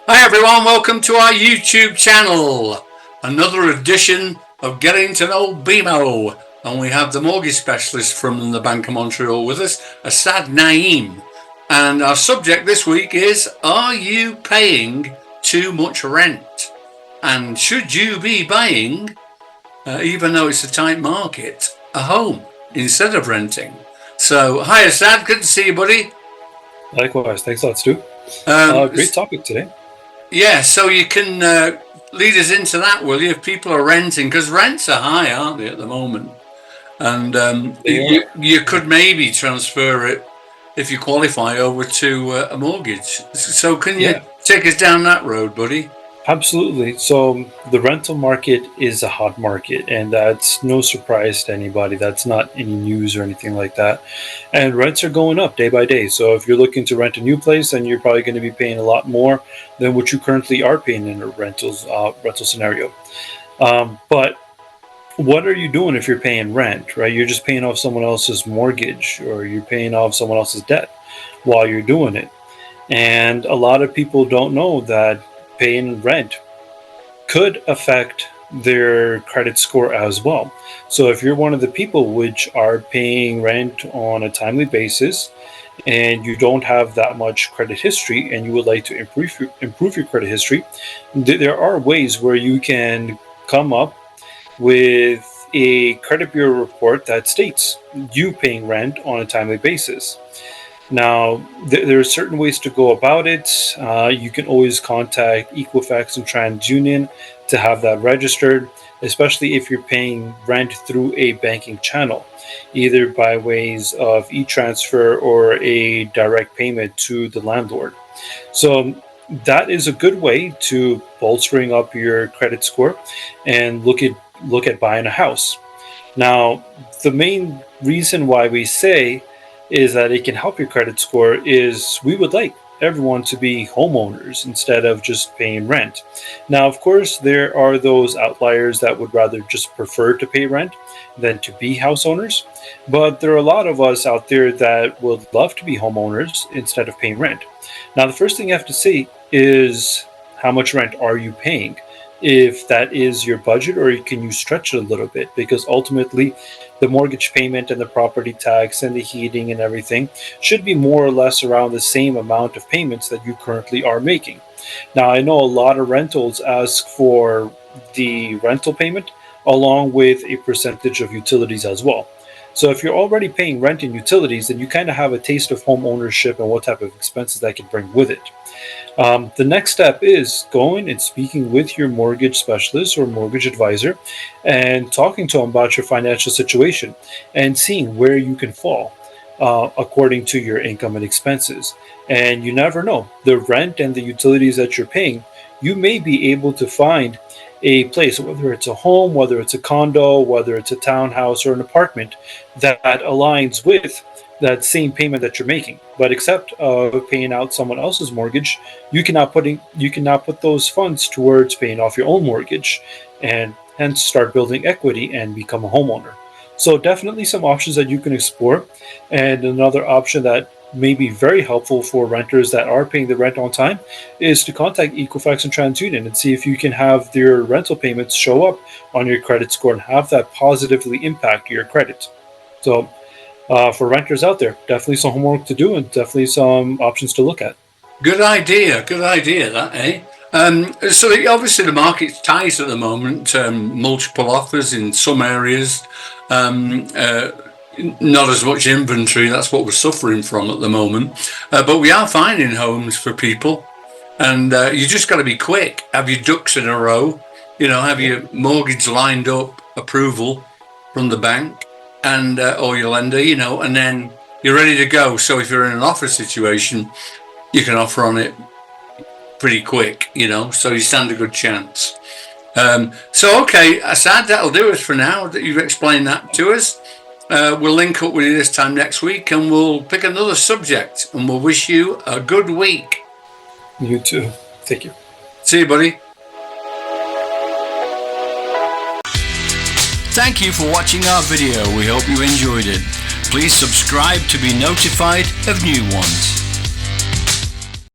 Hi everyone, welcome to our YouTube channel. Another edition of Getting to Know BMO. And we have the mortgage specialist from the Bank of Montreal with us, Assad Naeem. And our subject this week is, are you paying too much rent? And should you be buying, even though it's a tight market, a home instead of renting? So, hi Assad, good to see you, buddy. Likewise, thanks a lot, Stu. Great topic today. Yeah, so you can lead us into that, will you? If people are renting, because rents are high, aren't they, at the moment? And you could maybe transfer it, if you qualify, over to a mortgage. So can you take us down that road, buddy? Absolutely. So the rental market is a hot market, and that's no surprise to anybody. That's not any news or anything like that. And rents are going up day by day. So if you're looking to rent a new place, then you're probably going to be paying a lot more than what you currently are paying in a rental scenario. But what are you doing if you're paying rent, right? You're just paying off someone else's mortgage, or you're paying off someone else's debt while you're doing it. And a lot of people don't know that paying rent could affect their credit score as well. So if you're one of the people which are paying rent on a timely basis and you don't have that much credit history and you would like to improve your credit history, there are ways where you can come up with a credit bureau report that states you paying rent on a timely basis. Now, there are certain ways to go about it. You can always contact Equifax and TransUnion to have that registered, especially if you're paying rent through a banking channel, either by ways of e-transfer or a direct payment to the landlord. So that is a good way to bolstering up your credit score and look at buying a house. Now, the main reason why we say is that it can help your credit score is we would like everyone to be homeowners instead of just paying rent. Now, of course, there are those outliers that would rather just prefer to pay rent than to be house owners, but there are a lot of us out there that would love to be homeowners instead of paying rent. Now, the first thing you have to see is how much rent are you paying? If that is your budget, or can you stretch it a little bit, because ultimately the mortgage payment and the property tax and the heating and everything should be more or less around the same amount of payments that you currently are making. Now, I know a lot of rentals ask for the rental payment along with a percentage of utilities as well. So if you're already paying rent and utilities, then you kind of have a taste of home ownership and what type of expenses that can bring with it. The next step is going and speaking with your mortgage specialist or mortgage advisor and talking to them about your financial situation and seeing where you can fall according to your income and expenses. And you never know, the rent and the utilities that you're paying, you may be able to find a place, whether it's a home, whether it's a condo, whether it's a townhouse or an apartment, that aligns with that same payment that you're making. But except paying out someone else's mortgage, you cannot put those funds towards paying off your own mortgage, and hence start building equity and become a homeowner. So definitely some options that you can explore. And another option that may be very helpful for renters that are paying the rent on time is to contact Equifax and TransUnion and see if you can have their rental payments show up on your credit score and have that positively impact your credit. So for renters out there, definitely some homework to do and definitely some options to look at. Good idea, that, eh? So obviously the market's tight at the moment, multiple offers in some areas, not as much inventory. That's what we're suffering from at the moment. But we are finding homes for people, and you just got to be quick. Have your ducks in a row, have your mortgage lined up, approval from the bank and or your lender, and then you're ready to go. So if you're in an offer situation, you can offer on it pretty quick, so you stand a good chance. So, okay, Assad, that'll do us for now that you've explained that to us. We'll link up with you this time next week and we'll pick another subject, and we'll wish you a good week. You too. Thank you. See you, buddy. Thank you for watching our video. We hope you enjoyed it. Please subscribe to be notified of new ones.